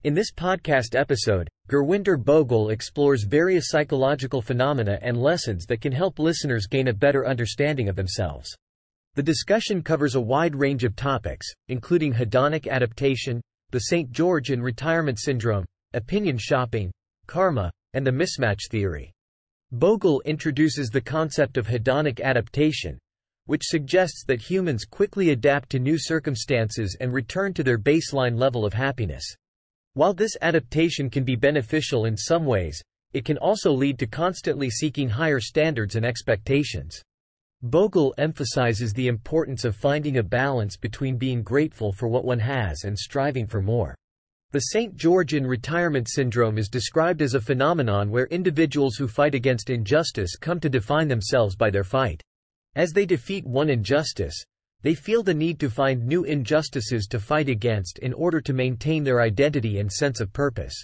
In this podcast episode, Gurwinder Bhogal explores various psychological phenomena and lessons that can help listeners gain a better understanding of themselves. The discussion covers a wide range of topics, including hedonic adaptation, the St. George in retirement syndrome, opinion shopping, karma, and the mismatch theory. Bhogal introduces the concept of hedonic adaptation, which suggests that humans quickly adapt to new circumstances and return to their baseline level of happiness. While this adaptation can be beneficial in some ways, it can also lead to constantly seeking higher standards and expectations. Bhogal emphasizes the importance of finding a balance between being grateful for what one has and striving for more. The St. George in retirement syndrome is described as a phenomenon where individuals who fight against injustice come to define themselves by their fight. As they defeat one injustice, they feel the need to find new injustices to fight against in order to maintain their identity and sense of purpose.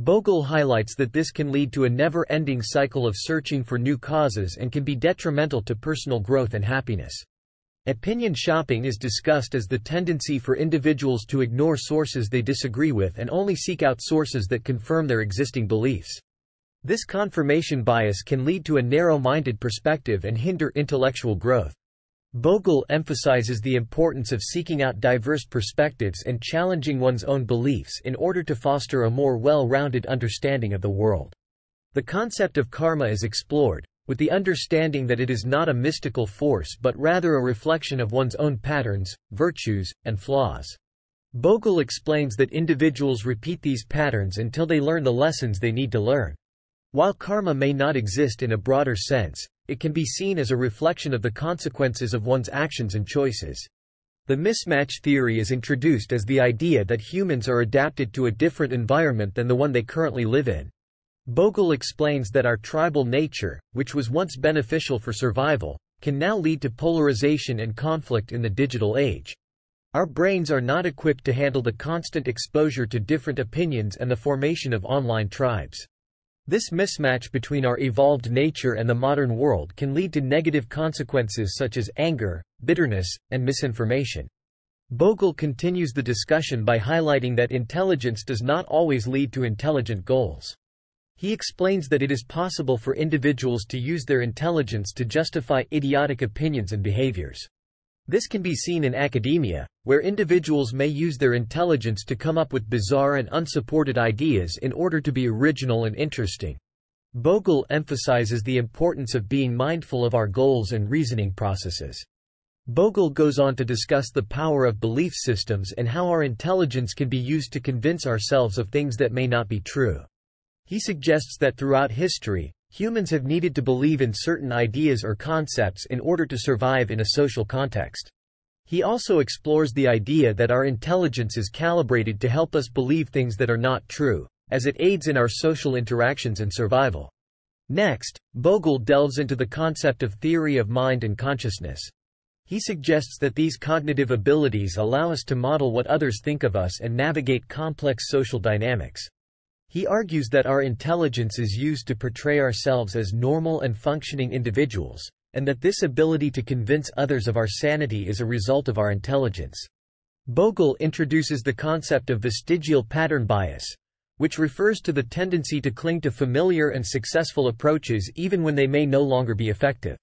Bhogal highlights that this can lead to a never-ending cycle of searching for new causes and can be detrimental to personal growth and happiness. Opinion shopping is discussed as the tendency for individuals to ignore sources they disagree with and only seek out sources that confirm their existing beliefs. This confirmation bias can lead to a narrow-minded perspective and hinder intellectual growth. Bhogal emphasizes the importance of seeking out diverse perspectives and challenging one's own beliefs in order to foster a more well-rounded understanding of the world. The concept of karma is explored, with the understanding that it is not a mystical force but rather a reflection of one's own patterns, virtues, and flaws. Bhogal explains that individuals repeat these patterns until they learn the lessons they need to learn. While karma may not exist in a broader sense, it can be seen as a reflection of the consequences of one's actions and choices. The mismatch theory is introduced as the idea that humans are adapted to a different environment than the one they currently live in. Bhogal explains that our tribal nature, which was once beneficial for survival, can now lead to polarization and conflict in the digital age. Our brains are not equipped to handle the constant exposure to different opinions and the formation of online tribes. This mismatch between our evolved nature and the modern world can lead to negative consequences such as anger, bitterness, and misinformation. Bhogal continues the discussion by highlighting that intelligence does not always lead to intelligent goals. He explains that it is possible for individuals to use their intelligence to justify idiotic opinions and behaviors. This can be seen in academia, where individuals may use their intelligence to come up with bizarre and unsupported ideas in order to be original and interesting. Bhogal emphasizes the importance of being mindful of our goals and reasoning processes. Bhogal goes on to discuss the power of belief systems and how our intelligence can be used to convince ourselves of things that may not be true. He suggests that throughout history, humans have needed to believe in certain ideas or concepts in order to survive in a social context. He also explores the idea that our intelligence is calibrated to help us believe things that are not true, as it aids in our social interactions and survival. Next, Bhogal delves into the concept of theory of mind and consciousness. He suggests that these cognitive abilities allow us to model what others think of us and navigate complex social dynamics. He argues that our intelligence is used to portray ourselves as normal and functioning individuals, and that this ability to convince others of our sanity is a result of our intelligence. Bhogal introduces the concept of vestigial pattern bias, which refers to the tendency to cling to familiar and successful approaches even when they may no longer be effective.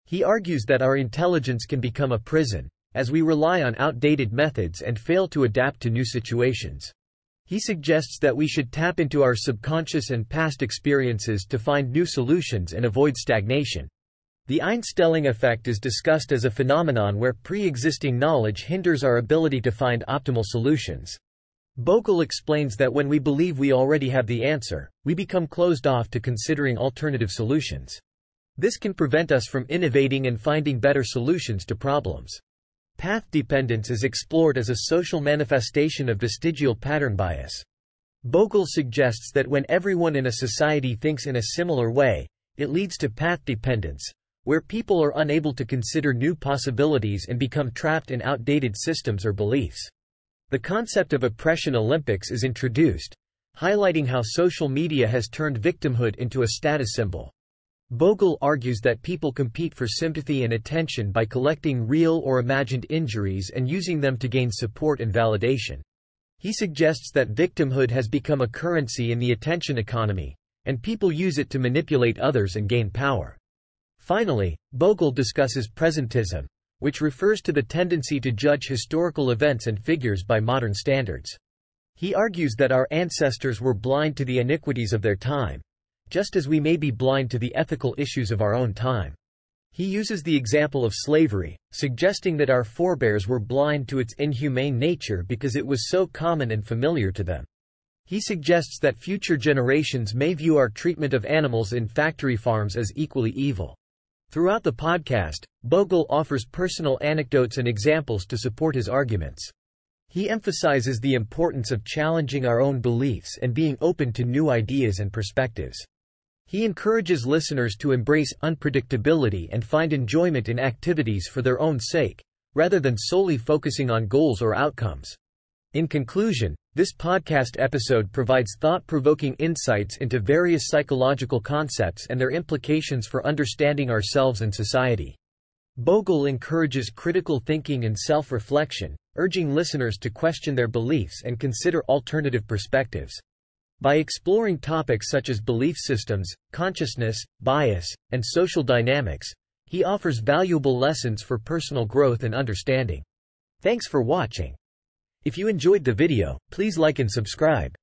He argues that our intelligence can become a prison, as we rely on outdated methods and fail to adapt to new situations. He suggests that we should tap into our subconscious and past experiences to find new solutions and avoid stagnation. The Einstellung effect is discussed as a phenomenon where pre-existing knowledge hinders our ability to find optimal solutions. Bhogal explains that when we believe we already have the answer, we become closed off to considering alternative solutions. This can prevent us from innovating and finding better solutions to problems. Path dependence is explored as a social manifestation of vestigial pattern bias. Bhogal suggests that when everyone in a society thinks in a similar way, it leads to path dependence, where people are unable to consider new possibilities and become trapped in outdated systems or beliefs. The concept of oppression Olympics is introduced, highlighting how social media has turned victimhood into a status symbol. Bhogal argues that people compete for sympathy and attention by collecting real or imagined injuries and using them to gain support and validation. He suggests that victimhood has become a currency in the attention economy, and people use it to manipulate others and gain power. Finally, Bogle discusses presentism, which refers to the tendency to judge historical events and figures by modern standards. He argues that our ancestors were blind to the iniquities of their time, just as we may be blind to the ethical issues of our own time. He uses the example of slavery, suggesting that our forebears were blind to its inhumane nature because it was so common and familiar to them. He suggests that future generations may view our treatment of animals in factory farms as equally evil. Throughout the podcast, Bogle offers personal anecdotes and examples to support his arguments. He emphasizes the importance of challenging our own beliefs and being open to new ideas and perspectives. He encourages listeners to embrace unpredictability and find enjoyment in activities for their own sake, rather than solely focusing on goals or outcomes. In conclusion, this podcast episode provides thought-provoking insights into various psychological concepts and their implications for understanding ourselves and society. Bogle encourages critical thinking and self-reflection, urging listeners to question their beliefs and consider alternative perspectives. By exploring topics such as belief systems, consciousness, bias, and social dynamics, he offers valuable lessons for personal growth and understanding. Thanks for watching. If you enjoyed the video, please like and subscribe.